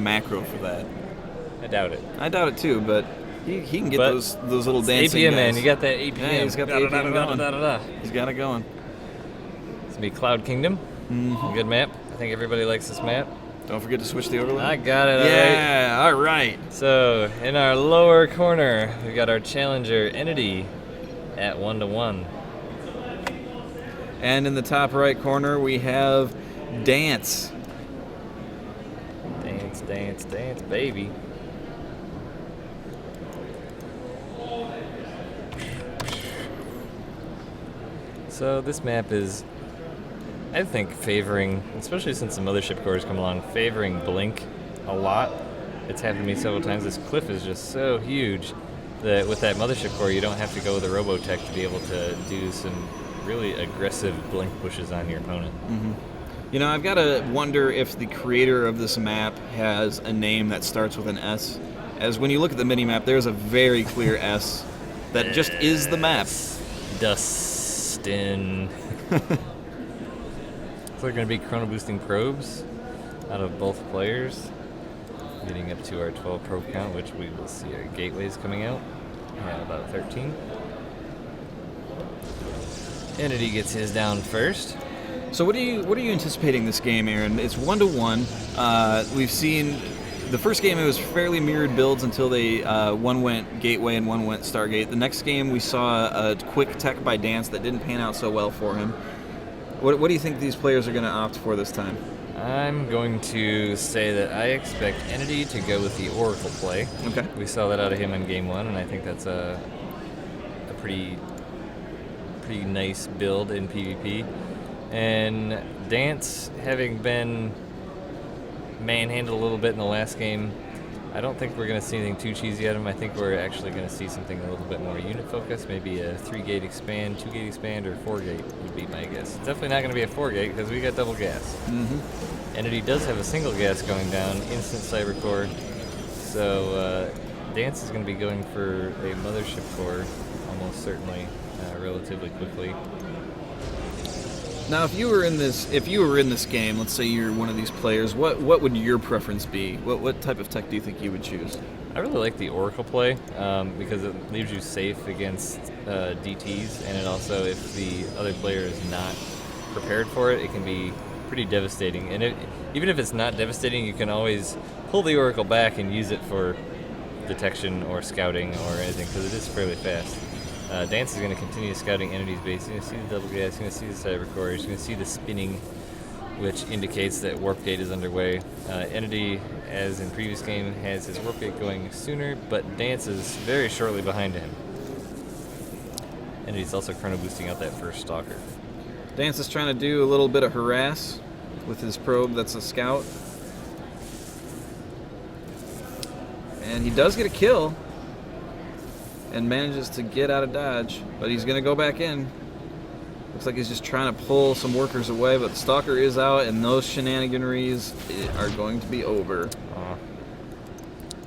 macro for that. I doubt it. I doubt it too, but he can get those little dancing APM, guys. man. You got that APM. Yeah, he's got the APM going. He's got it going. It's going to be Cloud Kingdom. Mm-hmm. Good map. I think everybody likes this map. Don't forget to switch the overlay. I got it. Yeah, all right. So, in our lower corner, we got our challenger, eNtitY, at 1-1. And in the top right corner, we have Dance. Dance, dance, dance, baby. So this map is, I think, favoring, especially since the Mothership Core has come along, favoring Blink a lot. It's happened to me several times. This cliff is just so huge that with that Mothership Core, you don't have to go with a Robotech to be able to do some really aggressive Blink pushes on your opponent. Mm-hmm. You know, I've got to wonder if the creator of this map has a name that starts with an S. As when you look at the mini-map, there's a very clear S that just is the map. Dustin. So they're going to be chrono boosting probes out of both players, getting up to our 12 probe count, which we will see our gateways coming out at about 13. eNtitY gets his down first. So what are you anticipating this game, Aaron? It's 1-1. We've seen the first game, it was fairly mirrored builds until they one went Gateway and one went Stargate. The next game we saw a quick tech by Dance that didn't pan out so well for him. What do you think these players are going to opt for this time? I'm going to say that I expect eNtitY to go with the Oracle play. Okay. We saw that out of him in Game 1, and I think that's a pretty nice build in PvP. And Dance, having been manhandled a little bit in the last game, I don't think we're going to see anything too cheesy out of him. I think we're actually going to see something a little bit more unit focused, maybe a 3-gate expand, 2-gate expand, or 4-gate would be my guess. It's definitely not going to be a 4-gate because we got double gas. Mm-hmm. eNtitY does have a single gas going down, instant cyber core, so Dance is going to be going for a Mothership Core almost certainly relatively quickly. Now, if you were in this game, let's say you're one of these players, what would your preference be? What type of tech do you think you would choose? I really like the Oracle play because it leaves you safe against DTs, and it also, if the other player is not prepared for it, it can be pretty devastating. And even if it's not devastating, you can always pull the Oracle back and use it for detection or scouting or anything because it is fairly fast. Dance is going to continue scouting eNtitY's base. You're going to see the double gas, you're going to see the cyber core, you're going to see the spinning, which indicates that warp gate is underway. eNtitY, as in previous game, has his warp gate going sooner, but Dance is very shortly behind him. eNtitY's also chrono boosting out that first stalker. Dance is trying to do a little bit of harass with his probe that's a scout. And he does get a kill and manages to get out of dodge, but he's going to go back in. Looks like he's just trying to pull some workers away, but the stalker is out, and those shenaniganeries are going to be over.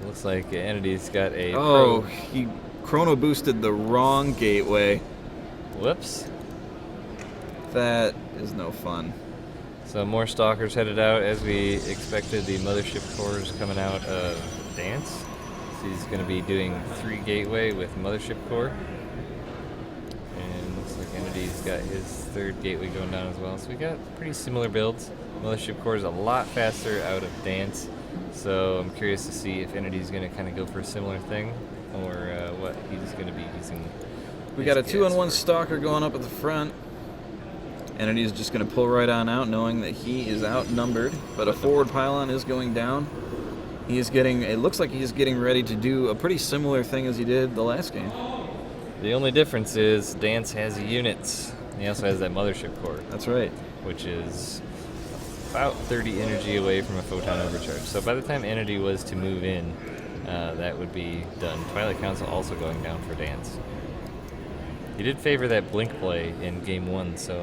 Looks like eNtitY's got a probe. probe. He chrono boosted the wrong gateway. Whoops. That is no fun. So more stalkers headed out as we expected. The Mothership Cores coming out of Dance. So he's going to be doing 3 gateway with Mothership Core. And looks like eNtitY's got his 3rd gateway going down as well. So we got pretty similar builds. Mothership Core is a lot faster out of Dance. So I'm curious to see if eNtitY's going to kind of go for a similar thing or what he's going to be using. We got a 2-on-1 stalker going up at the front. eNtitY is just going to pull right on out, knowing that he is outnumbered. But a forward pylon is going down. He is getting. It looks like he's getting ready to do a pretty similar thing as he did the last game. The only difference is Dance has units. He also has that Mothership Core. That's right. Which is about 30 energy away from a photon overcharge. So by the time eNtitY was to move in, that would be done. Twilight Council also going down for Dance. He did favor that Blink play in Game 1, so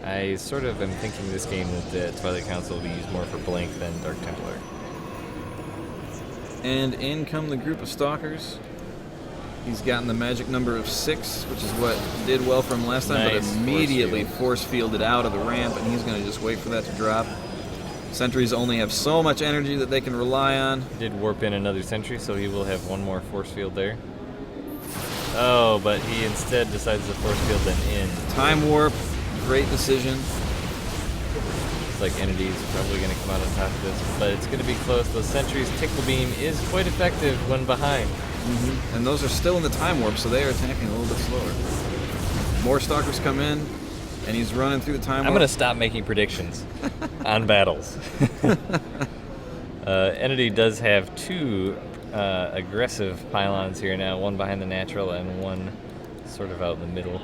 I sort of am thinking this game that the Twilight Council will be used more for Blink than Dark Templar. And in come the group of stalkers. He's gotten the magic number of 6, which is what did well for him last time, Nice. but immediately force fielded out of the ramp, and he's going to just wait for that to drop. Sentries only have so much energy that they can rely on. Did warp in another sentry, so he will have one more force field there. Oh, but he instead decides to force field them in. Time warp, great decision. Looks like eNtitY is probably going to come out on top of this, but it's going to be close. The sentry's tickle beam is quite effective when behind. And those are still in the time warp, so they are attacking a little bit slower. More stalkers come in, and he's running through the time warp. I'm going to stop making predictions on battles. eNtitY does have two aggressive pylons here now, one behind the natural and one sort of out in the middle.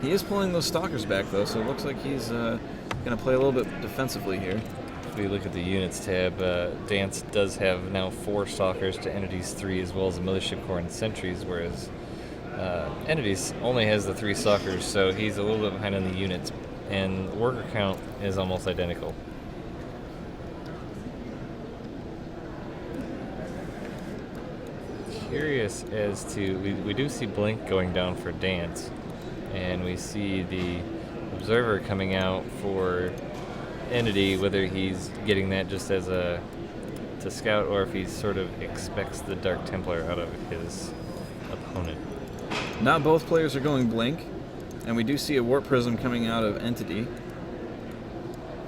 He is pulling those stalkers back, though, so it looks like he's going to play a little bit defensively here. If we look at the units tab, Dance does have now 4 stalkers to eNtitY's 3, as well as a Militia Corps and sentries, whereas eNtitY's only has the 3 stalkers, so he's a little bit behind on the units, and worker count is almost identical. Curious as to, we do see Blink going down for Dance, and we see the Observer coming out for eNtitY, whether he's getting that just as to scout or if he sort of expects the Dark Templar out of his opponent. Not both players are going Blink, and we do see a Warp Prism coming out of eNtitY.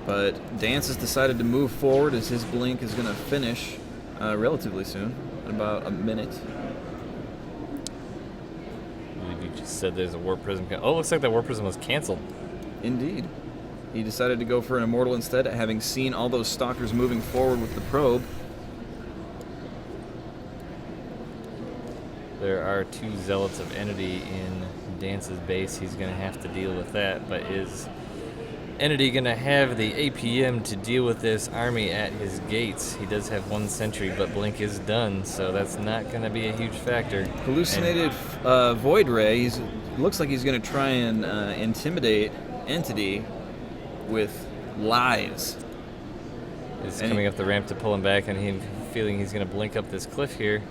But Dance has decided to move forward as his Blink is going to finish relatively soon, in about a minute. You just said there's a Warp Prism. Oh, looks like that Warp Prism was canceled. Indeed. He decided to go for an Immortal instead, having seen all those stalkers moving forward with the probe. There are 2 Zealots of eNtitY in Dance's base. He's going to have to deal with that, but is eNtitY going to have the APM to deal with this army at his gates? He does have 1 sentry, but Blink is done, so that's not going to be a huge factor. Hallucinated Void Ray. Looks like he's going to try and intimidate eNtitY with lies. He's coming up the ramp to pull him back, and he's feeling he's going to blink up this cliff here.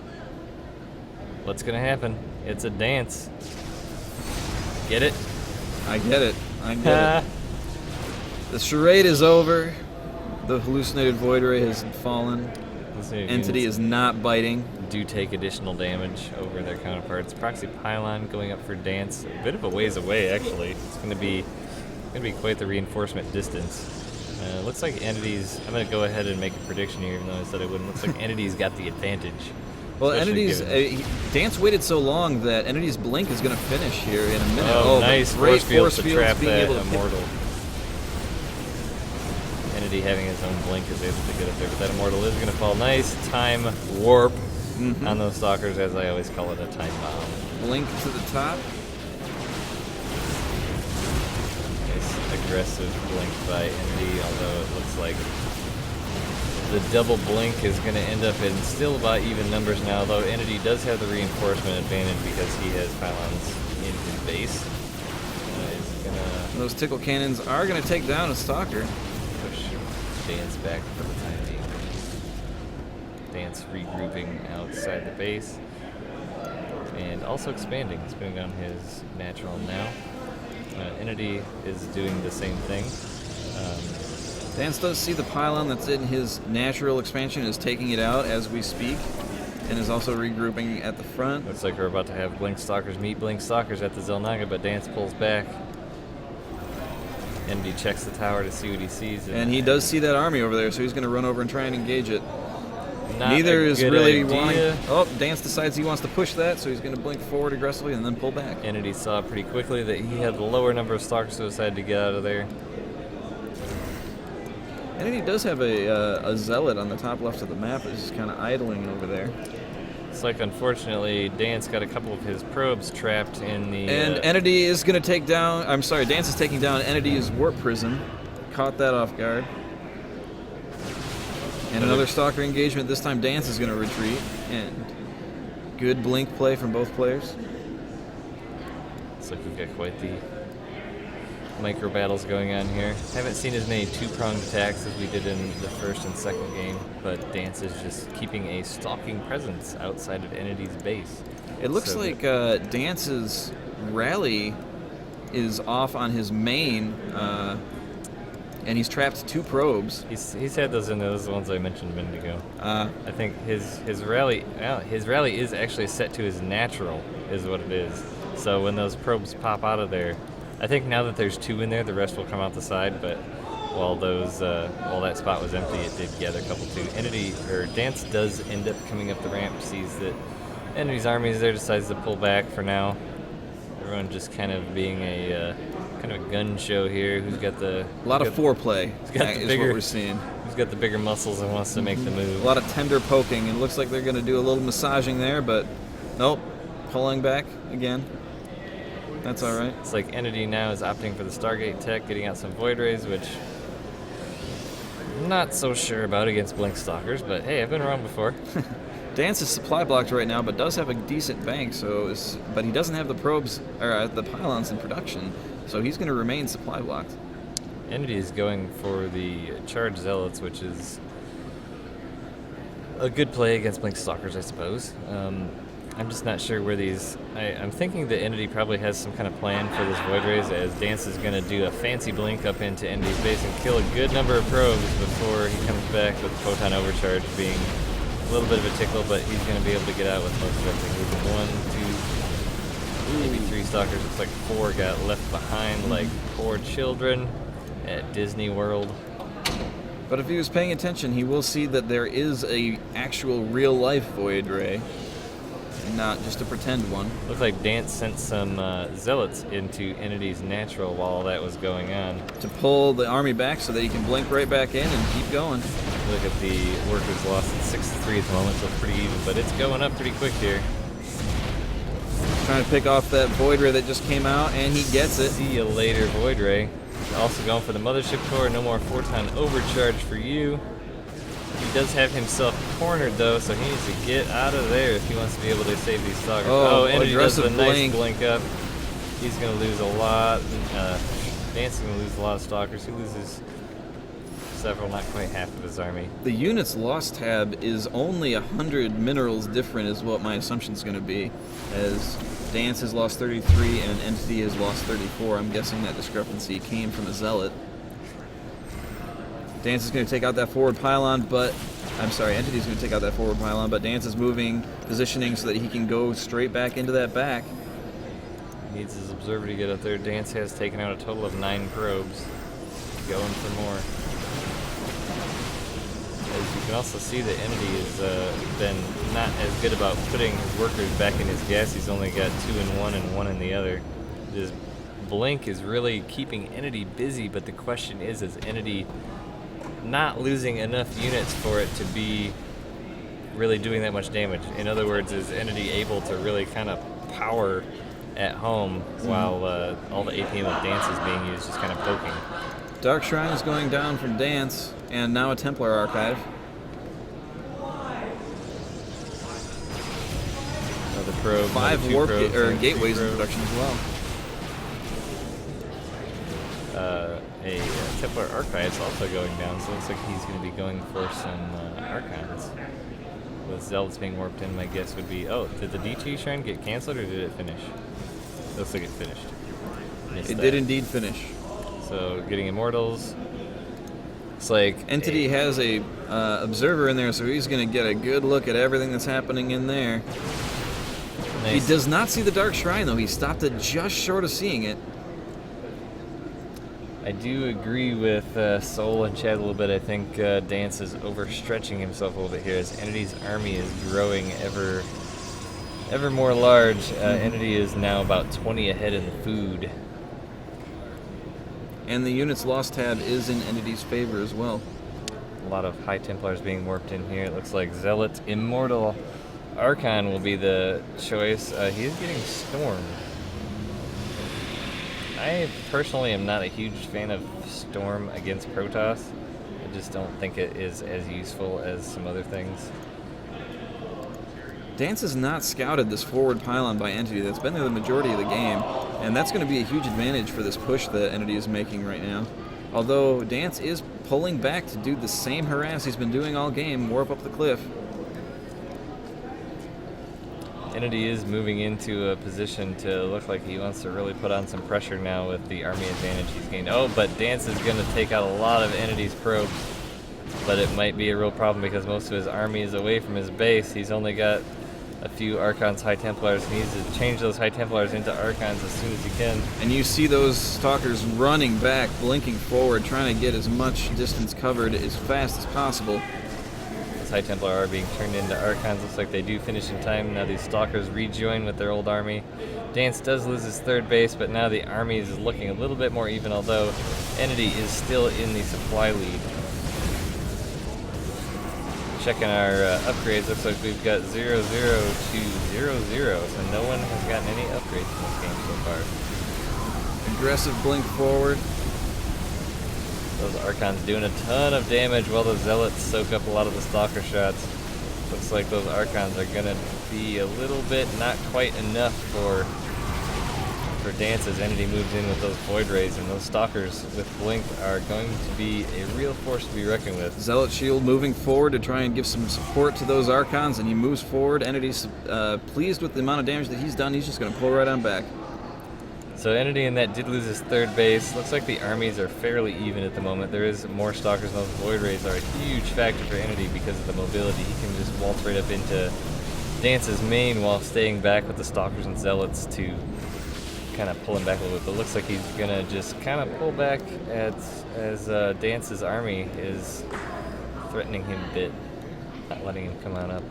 What's going to happen? It's a Dance. Get it? I get it. I get it. The charade is over. The hallucinated Void Ray has fallen. eNtitY is not biting. Do take additional damage over their counterparts. Proxy Pylon going up for Dance. A bit of a ways away, actually. It's going to be quite the reinforcement distance. Looks like eNtitY's... I'm going to go ahead and make a prediction here, even though I said I wouldn't. Looks like eNtitY's got the advantage. Well, eNtitY's... Dance waited so long that eNtitY's Blink is going to finish here in a minute. Oh, nice great force field to trap being that able to Immortal. eNtitY having his own Blink is able to get up there, but that Immortal is going to fall. Nice time warp on those stalkers, as I always call it, a time bomb. Blink to the top. Aggressive blink by eNtitY, although it looks like the double blink is going to end up in still about even numbers now, though eNtitY does have the reinforcement advantage because he has pylons in his base. Those tickle cannons are going to take down a stalker. Push Dance back for the time being. Dance regrouping outside the base and also expanding. He's putting down his natural now. eNtitY is doing the same thing. Dance does see the pylon that's in his natural expansion is taking it out as we speak, and is also regrouping at the front. Looks like we're about to have Blink Stalkers meet Blink Stalkers at the Zelnaga, but Dance pulls back. eNtitY checks the tower to see what he sees. And he does see that army over there, so he's going to run over and try and engage it. Neither is really wanting... Oh, Dance decides he wants to push that, so he's going to blink forward aggressively and then pull back. eNtitY saw pretty quickly that he had the lower number of stalkers, so decided to get out of there. eNtitY does have a zealot on the top left of the map that's just kind of idling over there. It's like, unfortunately, Dance got a couple of his probes trapped in the... And eNtitY is going to take down... I'm sorry, Dance is taking down eNtity's Warp Prism. Caught that off guard. And another stalker engagement. This time Dance is going to retreat. And good blink play from both players. Looks like we've got quite the micro battles going on here. Haven't seen as many two-pronged attacks as we did in the first and second game, but Dance is just keeping a stalking presence outside of eNtity's base. It looks like Dance's rally is off on his main And he's trapped 2 probes. He's had those in those ones I mentioned a minute ago. I think his rally is actually set to his natural, is what it is. So when those probes pop out of there, I think now that there's 2 in there, the rest will come out the side. But while that spot was empty, it did gather a couple too. Dance does end up coming up the ramp, sees that Entity's army is there, decides to pull back for now. Everyone just kind of being a kind of a gun show here. Who's got the a lot of foreplay is bigger, what we're seeing. Who's got the bigger muscles and wants to make the move? A lot of tender poking. It looks like they're going to do a little massaging there, but nope, pulling back again. That's all right. It's like Entity now is opting for the Stargate tech, getting out some Void Rays, which I'm not so sure about against Blink Stalkers, but hey, I've been wrong before. Dance is supply blocked right now, but does have a decent bank. But he doesn't have the probes or the pylons in production, so he's going to remain supply blocked. Entity is going for the Charged Zealots, which is a good play against Blink Stalkers, I suppose. I'm just not sure where these. I'm thinking that Entity probably has some kind of plan for this Void Rays, as Dance is going to do a fancy blink up into Entity's base and kill a good number of probes before he comes back with Photon Overcharge being a little bit of a tickle, but he's going to be able to get out with most of everything. 1, 2, maybe 3 Stalkers. Looks like 4 got left behind like poor children at Disney World. But if he was paying attention, he will see that there is a actual real-life Void Ray, and not just a pretend one. Looks like Dance sent some Zealots into Entity's natural while all that was going on. To pull the army back so that he can blink right back in and keep going. Look at the workers lost at 6-3 at the moment, so pretty even, but it's going up pretty quick here. Trying to pick off that Void Ray that just came out, and he gets it. See you later, Void Ray. Also going for the Mothership Core, no more Photon Overcharge for you. He does have himself cornered, though, so he needs to get out of there if he wants to be able to save these Stalkers. Entity does a nice blink up. He's going to lose a lot. Dance is going to lose a lot of Stalkers. He loses several, not quite half of his army. The unit's loss tab is only 100 minerals different is what my assumption is going to be, as Dance has lost 33 and Entity has lost 34. I'm guessing that discrepancy came from a Zealot. Dance is going to take out that forward pylon, Entity's going to take out that forward pylon, but Dance is moving, positioning so that he can go straight back into that back. Needs his observer to get up there. Dance has taken out a total of 9 probes. Going for more. As you can also see, the Entity has been not as good about putting his workers back in his gas. He's only got 2 in one and 1 in the other. His blink is really keeping Entity busy, but the question is Entity not losing enough units for it to be really doing that much damage? In other words, is Entity able to really kind of power at home while all the APM of Dance is being used, just kind of poking? Dark Shrine is going down from Dance, and now a Templar Archive. Another probe. 5 warp gateways in production as well. A Templar Archive is also going down, so it looks like he's going to be going for some Archons. With Zealots being warped in, my guess would be, did the DT Shrine get canceled, or did it finish? Looks like it finished. It did indeed finish. So getting Immortals. It's like Entity has a observer in there, so he's going to get a good look at everything that's happening in there. Nice. He does not see the Dark Shrine, though. He stopped it just short of seeing it. I do agree with Soul and Chad a little bit. I think Dance is overstretching himself a little bit here, as Entity's army is growing ever more large. Entity is now about 20 ahead in the food. And the unit's loss tab is in Entity's favor as well. A lot of High Templars being warped in here. It looks like Zealot Immortal Archon will be the choice. He's getting Storm. I personally am not a huge fan of Storm against Protoss. I just don't think it is as useful as some other things. Dance has not scouted this forward pylon by Entity. That's been there the majority of the game, and that's going to be a huge advantage for this push that Entity is making right now. Although Dance is pulling back to do the same harass he's been doing all game, warp up the cliff. eNtitY is moving into a position to look like he wants to really put on some pressure now with the army advantage he's gained. Oh, but Dance is going to take out a lot of eNtitY's probes, but it might be a real problem because most of his army is away from his base. He's only got a few Archons, High Templars. He needs to change those High Templars into Archons as soon as he can. And you see those Stalkers running back, blinking forward, trying to get as much distance covered as fast as possible. Those High Templar are being turned into Archons. Looks like they do finish in time. Now these Stalkers rejoin with their old army. Dance does lose his third base, but now the army is looking a little bit more even, although eNtitY is still in the supply lead. Checking our upgrades, looks like we've got 0, 0 to 0, 0, so no one has gotten any upgrades in this game so far. Aggressive blink forward. Those Archons doing a ton of damage while the Zealots soak up a lot of the Stalker shots. Looks like those Archons are going to be a little bit not quite enough for Dance as eNtitY moves in with those Void Rays, and those Stalkers with Blink are going to be a real force to be reckoned with. Zealot Shield moving forward to try and give some support to those Archons, and he moves forward. eNtity's pleased with the amount of damage that he's done. He's just going to pull right on back. So eNtitY in that did lose his third base. Looks like the armies are fairly even at the moment. There is more Stalkers, and those Void Rays are a huge factor for eNtitY because of the mobility. He can just waltz right up into Dance's main while staying back with the Stalkers and Zealots to kind of pull him back a little bit. But it looks like he's going to just kind of pull back as Dance's army is threatening him a bit, not letting him come on up.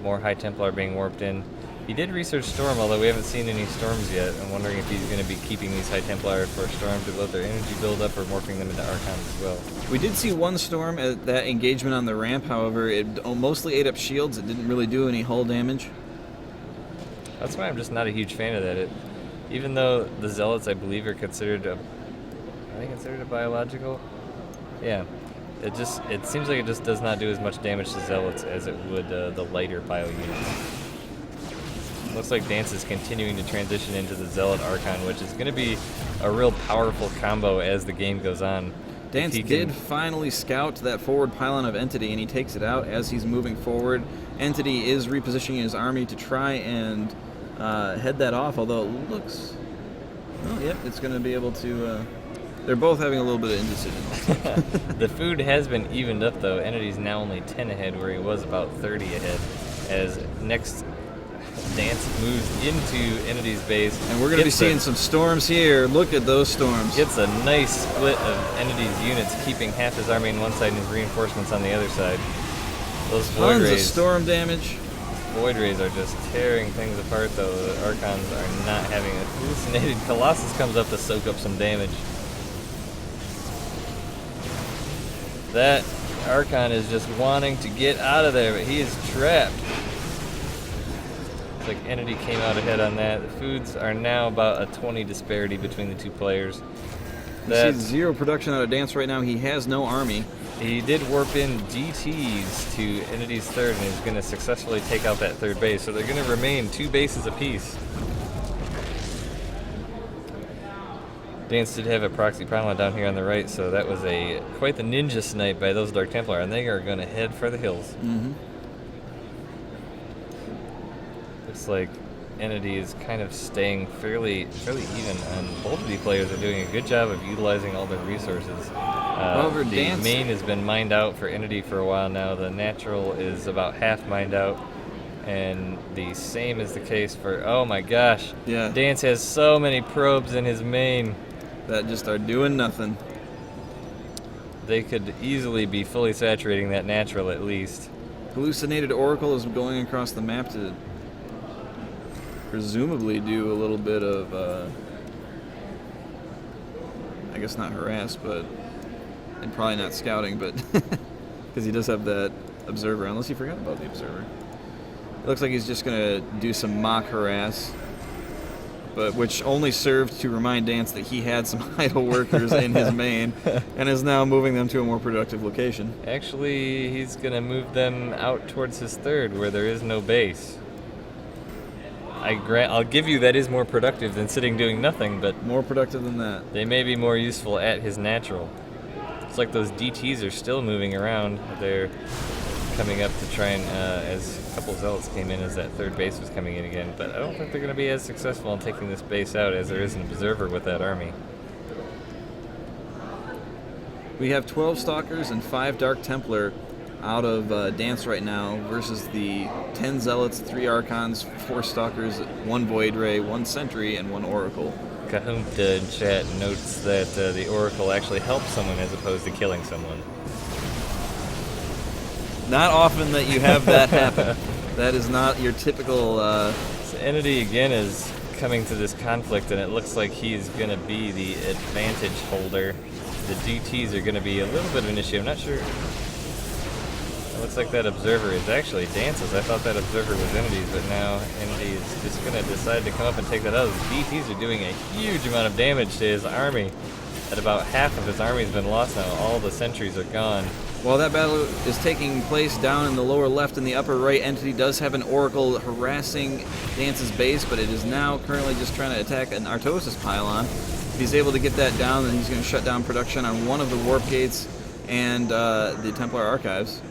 More High Templar being warped in. He did research Storm, although we haven't seen any Storms yet. I'm wondering if he's going to be keeping these High Templar for Storm to let their energy build up or morphing them into Archons as well. We did see one Storm at that engagement on the ramp, however, it mostly ate up shields. It didn't really do any hull damage. That's why I'm just not a huge fan of that. Even though the Zealots, I believe, are considered a biological? Yeah. It seems like it just does not do as much damage to Zealots as it would the lighter bio units. Looks like Dance is continuing to transition into the Zealot Archon, which is going to be a real powerful combo as the game goes on. Dance did finally scout that forward pylon of eNtitY, and he takes it out as he's moving forward. eNtitY is repositioning his army to try and head that off, although it looks... Oh, yep, it's going to be able to... They're both having a little bit of indecision. The food has been evened up, though. eNtity's now only 10 ahead, where he was about 30 ahead, as next Dance moves into eNtity's base. And we're going to be seeing some Storms here. Look at those Storms. Gets a nice split of eNtity's units, keeping half his army on one side and his reinforcements on the other side. Those Void Rays... Tons of Storm damage. Void Rays are just tearing things apart, though. The Archons are not having a hallucinated. Colossus comes up to soak up some damage. That Archon is just wanting to get out of there, but he is trapped. It's like eNtitY came out ahead on that. The foods are now about a 20 disparity between the two players. You see zero production out of Dance right now. He has no army. He did warp in GTs to eNtity's third and is going to successfully take out that third base. So they're going to remain 2 bases apiece. Dance did have a proxy pylon down here on the right, so that was quite the ninja snipe by those Dark Templar, and they are going to head for the hills. Mm-hmm. Looks like eNtitY is kind of staying fairly even, and both of the players are doing a good job of utilizing all their resources. However, the main has been mined out for eNtitY for a while now. The natural is about half mined out, and the same is the case for, oh my gosh, yeah. Dance has so many probes in his main. That just are doing nothing. They could easily be fully saturating that natural at least. Hallucinated Oracle is going across the map to presumably do a little bit of, I guess not harass, but, and probably not scouting, but, because he does have that observer, unless he forgot about the observer. It looks like he's just going to do some mock harass, but which only served to remind Dance that he had some idle workers in his main, and is now moving them to a more productive location. Actually, he's going to move them out towards his third, where there is no base. I'll give you that is more productive than sitting doing nothing, but... More productive than that. They may be more useful at his natural. It's like those DTs are still moving around. They're coming up to try and, as a couple zealots came in as that third base was coming in again, but I don't think they're going to be as successful in taking this base out as there is an observer with that army. We have 12 Stalkers and 5 Dark Templar out of Dance right now versus the 10 Zealots, 3 Archons, 4 Stalkers, 1 Void Ray, 1 Sentry, and 1 Oracle. Kahunta in chat notes that the Oracle actually helps someone as opposed to killing someone. Not often that you have that happen. That is not your typical... So eNtitY again is coming to this conflict, and it looks like he's going to be the advantage holder. The DTs are going to be a little bit of an issue. I'm not sure. It looks like that observer is actually Dance's. I thought that observer was eNtitY's, but now eNtitY is just going to decide to come up and take that out. The DTs are doing a huge amount of damage to his army. At about half of his army has been lost now. All the sentries are gone. While that battle is taking place down in the lower left and the upper right, eNtitY does have an Oracle harassing Dance's base, but it is now currently just trying to attack an Artosis pylon. If he's able to get that down, then he's going to shut down production on one of the Warp Gates and the Templar Archives.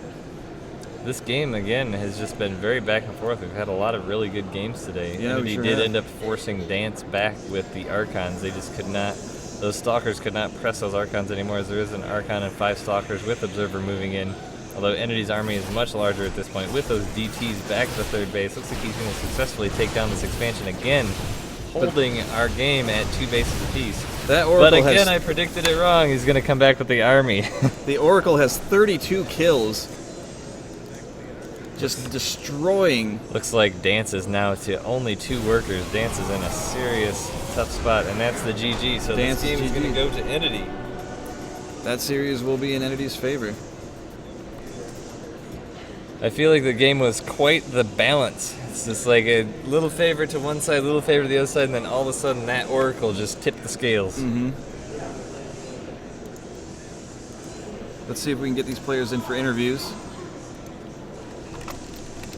This game, again, has just been very back and forth. We've had a lot of really good games today. Yeah, eNtitY sure did have. end up forcing Dance back with the Archons. They just could not... Those Stalkers could not press those Archons anymore, as there is an Archon and 5 Stalkers with Observer moving in. Although eNtitY's army is much larger at this point. With those DTs back to third base, looks like he's going to successfully take down this expansion again, holding our game at 2 bases apiece. That Oracle But again, I predicted it wrong. He's going to come back with the army. The Oracle has 32 kills. Just destroying. Looks like Dance is now to only 2 workers. Dance is in a serious tough spot, and that's the GG. So Dance this game is GG. going to go to eNtitY. That series will be in eNtitY's favor. I feel like the game was quite the balance. It's just like a little favor to one side, a little favor to the other side, and then all of a sudden that Oracle just tipped the scales. Mm-hmm. Let's see if we can get these players in for interviews.